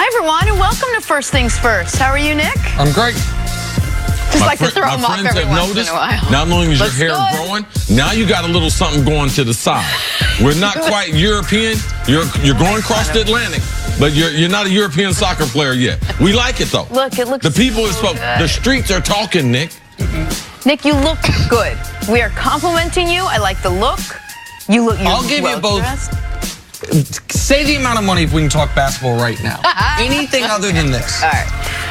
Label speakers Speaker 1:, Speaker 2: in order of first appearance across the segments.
Speaker 1: Hi, everyone, and welcome to First Things First. How are you, Nick?
Speaker 2: I'm great.
Speaker 1: Just like to throw them off every once in a while.
Speaker 2: Not only is your hair growing, now you got a little something going to the side. We're not quite European. You're going across the Atlantic, but you're not a European soccer player yet. We like it though.
Speaker 1: Look, it looks
Speaker 2: the people
Speaker 1: so
Speaker 2: spoke. The streets are talking, Nick.
Speaker 1: Nick, you look good. We are complimenting you. I like the look. You look.
Speaker 3: I'll give you both. Say the amount of money if we can talk basketball right now. Anything other than this.
Speaker 1: All right.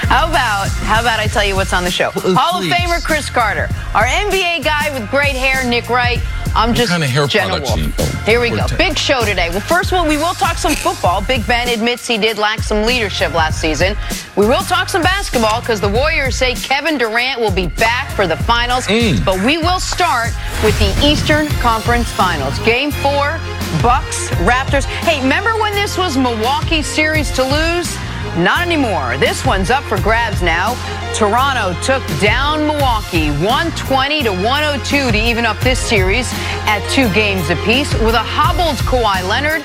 Speaker 1: How about I tell you what's on the show? Hall of Famer Chris Carter, our NBA guy with great hair, Nick Wright. I'm just
Speaker 2: kind of hair
Speaker 1: Jenna Wolf. Here we go. Big show today. Well, first of all, we will talk some football. Big Ben admits he did lack some leadership last season. We will talk some basketball because the Warriors say Kevin Durant will be back for the finals. But we will start with the Eastern Conference Finals. Game 4, Bucks, Raptors. Hey, remember when this was Milwaukee's series to lose? Not anymore. This one's up for grabs now. Toronto took down Milwaukee 120-102 to even up this series at 2 games apiece. With a hobbled Kawhi Leonard,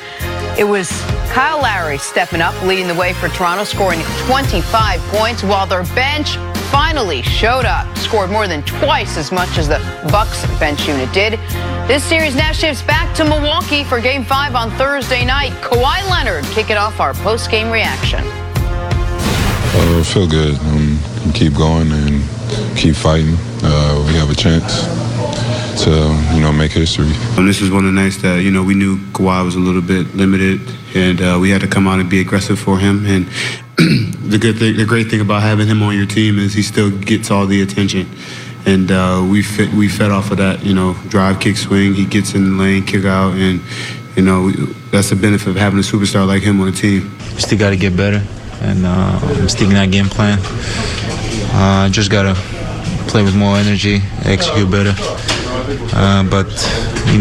Speaker 1: it was Kyle Lowry stepping up, leading the way for Toronto, scoring 25 points, while their bench finally showed up, scored more than twice as much as the Bucks bench unit did. This series now shifts back to Milwaukee for Game 5 on Thursday night. Kawhi Leonard kicking off our post-game reaction.
Speaker 4: I feel good. Keep going and keep fighting. We have a chance to, make history.
Speaker 5: This is one of the nights that, we knew Kawhi was a little bit limited, and we had to come out and be aggressive for him. And the great thing about having him on your team is he still gets all the attention. And we fed off of that, drive, kick, swing. He gets in the lane, kick out, and, that's the benefit of having a superstar like him on the team.
Speaker 6: Still got to get better. And I'm sticking that game plan. Just gotta play with more energy, execute better. But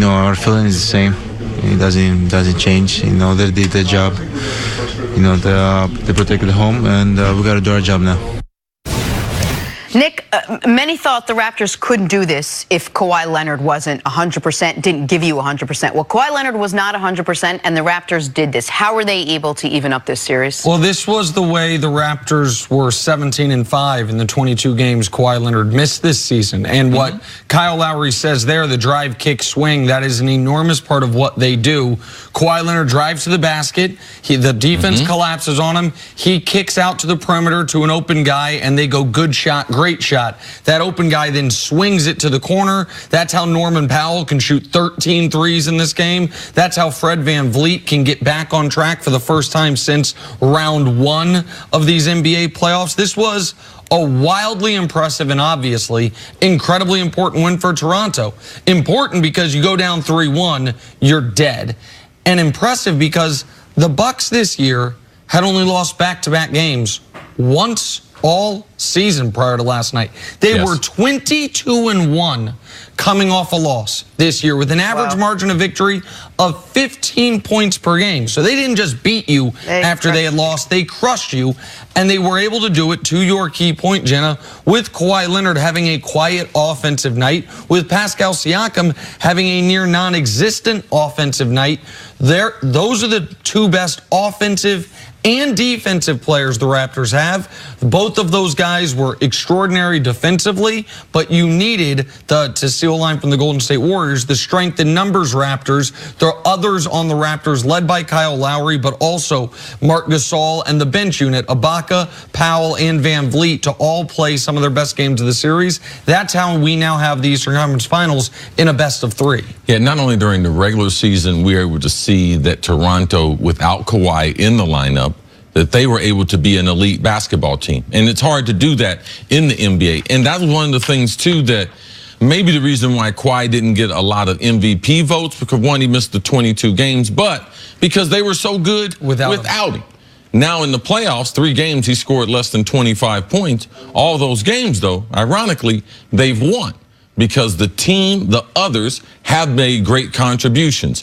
Speaker 6: our feeling is the same. It doesn't change. They did their job. They protected the home, and we gotta do our job now.
Speaker 1: Nick, many thought the Raptors couldn't do this if Kawhi Leonard wasn't 100%, didn't give you 100%. Well, Kawhi Leonard was not 100%, and the Raptors did this. How were they able to even up this series?
Speaker 2: Well, this was the way the Raptors were 17-5 in the 22 games Kawhi Leonard missed this season. And what Kyle Lowry says there, the drive, kick, swing, that is an enormous part of what they do. Kawhi Leonard drives to the basket. The defense collapses on him. He kicks out to the perimeter to an open guy, and they go good shot, great shot. That open guy then swings it to the corner. That's how Norman Powell can shoot 13 threes in this game. That's how Fred VanVleet can get back on track for the first time since round 1 of these NBA playoffs. This was a wildly impressive and obviously incredibly important win for Toronto. Important because you go down 3-1, you're dead. And impressive because the Bucks this year had only lost back-to-back games once all season prior to last night. They were 22-1 coming off a loss this year with an average margin of victory of 15 points per game. So they didn't just beat you after they had lost, they crushed you, and they were able to do it, to your key point, Jenna, with Kawhi Leonard having a quiet offensive night, with Pascal Siakam having a near non-existent offensive night. Those are the 2 best offensive and defensive players the Raptors have. Both of those guys were extraordinary defensively, but you needed to steal a line from the Golden State Warriors, the strength in numbers Raptors. There are others on the Raptors led by Kyle Lowry, but also Marc Gasol and the bench unit, Ibaka, Powell, and VanVleet, to all play some of their best games of the series. That's how we now have the Eastern Conference Finals in a best of 3.
Speaker 7: Yeah, not only during the regular season, we were able to see that Toronto, without Kawhi in the lineup, that they were able to be an elite basketball team. And it's hard to do that in the NBA. And that was one of the things, too, that maybe the reason why Kawhi didn't get a lot of MVP votes, because, one, he missed the 22 games, but because they were so good without him. Now in the playoffs, 3 games, he scored less than 25 points. All those games, though, ironically, they've won because the team, the others, have made great contributions.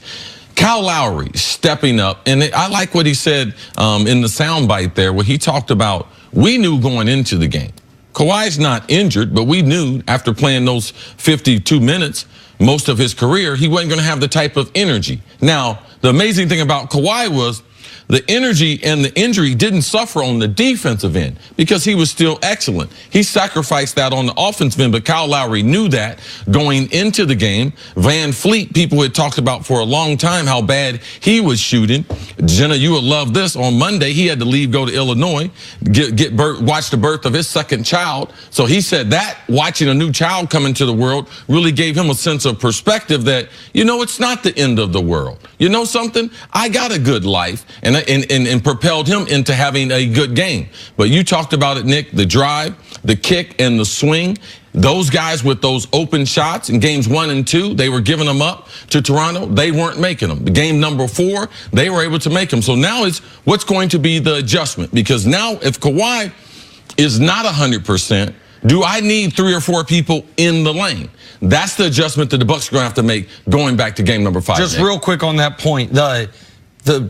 Speaker 7: Kyle Lowry stepping up, and I like what he said in the soundbite there, where he talked about, we knew going into the game. Kawhi's not injured, but we knew after playing those 52 minutes, most of his career, he wasn't going to have the type of energy. Now, the amazing thing about Kawhi was the energy and the injury didn't suffer on the defensive end because he was still excellent. He sacrificed that on the offensive end, but Kyle Lowry knew that going into the game. Van Fleet, people had talked about for a long time how bad he was shooting. Jenna, you would love this. On Monday, he had to leave, go to Illinois, watch the birth of his second child. So he said that watching a new child come into the world really gave him a sense of perspective that, you know, it's not the end of the world. You know something? I got a good life, and propelled him into having a good game. But you talked about it, Nick, the drive, the kick, and the swing. Those guys with those open shots in games 1 and 2, they were giving them up to Toronto. They weren't making them. The game number 4, they were able to make them. So now it's what's going to be the adjustment? Because now if Kawhi is not 100%, do I need 3 or 4 people in the lane? That's the adjustment that the Bucks are going to have to make going back to game number 5.
Speaker 2: Just real quick on that point, the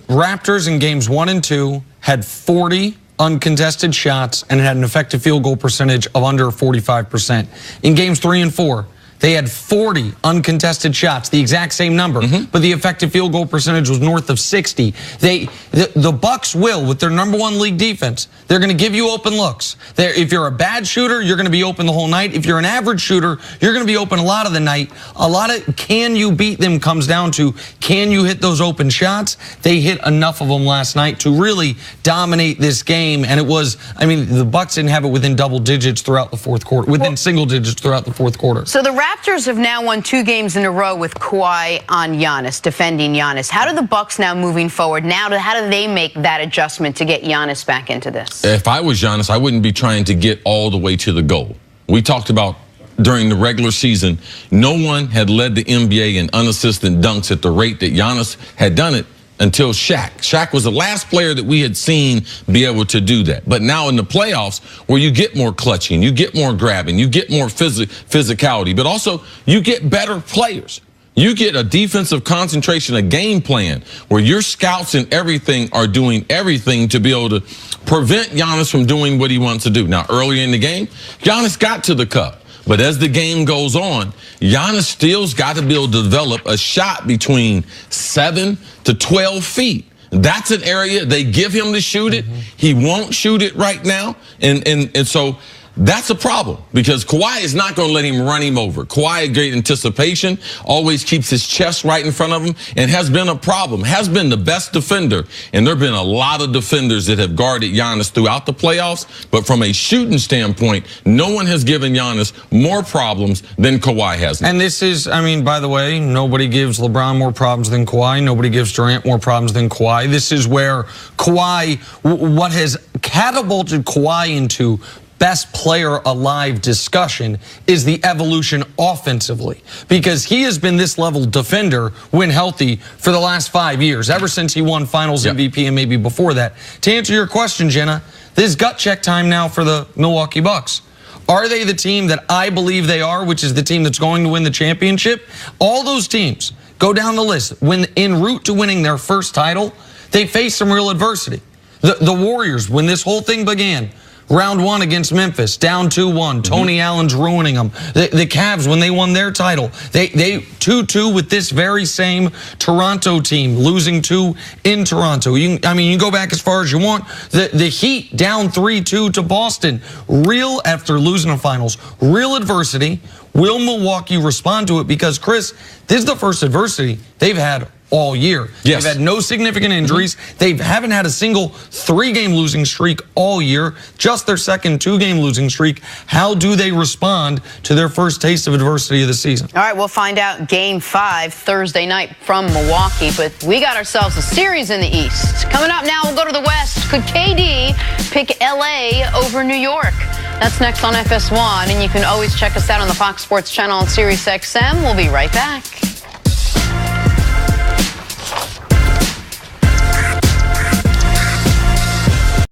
Speaker 2: Raptors in games 1 and 2 had 40 uncontested shots and had an effective field goal percentage of under 45%. In games 3 and 4, they had 40 uncontested shots, the exact same number, but the effective field goal percentage was north of 60. The Bucks will, with their #1 league defense, they're going to give you open looks. If you're a bad shooter, you're going to be open the whole night. If you're an average shooter, you're going to be open a lot of the night. A lot of can you beat them comes down to can you hit those open shots? They hit enough of them last night to really dominate this game, and it was, I mean, the Bucks didn't have it within double digits throughout the fourth quarter, within single digits throughout the fourth quarter.
Speaker 1: So the Raptors have now won 2 games in a row with Kawhi on Giannis, defending Giannis. How do the Bucks now moving forward? How do they make that adjustment to get Giannis back into this?
Speaker 7: If I was Giannis, I wouldn't be trying to get all the way to the goal. We talked about during the regular season, no one had led the NBA in unassisted dunks at the rate that Giannis had done it until Shaq. Shaq was the last player that we had seen be able to do that. But now in the playoffs, where you get more clutching, you get more grabbing, you get more physicality, but also you get better players. You get a defensive concentration, a game plan, where your scouts and everything are doing everything to be able to prevent Giannis from doing what he wants to do. Now, earlier in the game, Giannis got to the cup. But as the game goes on, Giannis still's got to be able to develop a shot between 7 to 12 feet. That's an area they give him to shoot it. He won't shoot it right now. And so that's a problem because Kawhi is not going to let him run him over. Kawhi, great anticipation, always keeps his chest right in front of him and has been a problem, has been the best defender. And there have been a lot of defenders that have guarded Giannis throughout the playoffs. But from a shooting standpoint, no one has given Giannis more problems than Kawhi has.
Speaker 2: And this is, I mean, by the way, nobody gives LeBron more problems than Kawhi. Nobody gives Durant more problems than Kawhi. This is where Kawhi, what has catapulted Kawhi into best player alive discussion is the evolution offensively, because he has been this level defender when healthy for the last 5 years, ever since he won finals MVP and maybe before that. To answer your question, Jenna, this is gut check time now for the Milwaukee Bucks. Are they the team that I believe they are, which is the team that's going to win the championship? All those teams, go down the list, when en route to winning their first title, they faced some real adversity. The Warriors, when this whole thing began, Round 1 against Memphis, down 2-1. Tony Allen's ruining them. The Cavs, when they won their title, they 2-2 with this very same Toronto team, losing 2 in Toronto. You can go back as far as you want. The Heat down 3-2 to Boston. Real, after losing the finals, real adversity. Will Milwaukee respond to it? Because, Chris, this is the first adversity they've had all year.
Speaker 7: Yes.
Speaker 2: They've had no significant injuries. They haven't had a single 3-game losing streak all year, just their second 2-game losing streak. How do they respond to their first taste of adversity of the season?
Speaker 1: All right, we'll find out Game 5 Thursday night from Milwaukee, but we got ourselves a series in the East. Coming up now, we'll go to the West. Could KD pick LA over New York? That's next on FS1, and you can always check us out on the Fox Sports channel on SiriusXM. We'll be right back.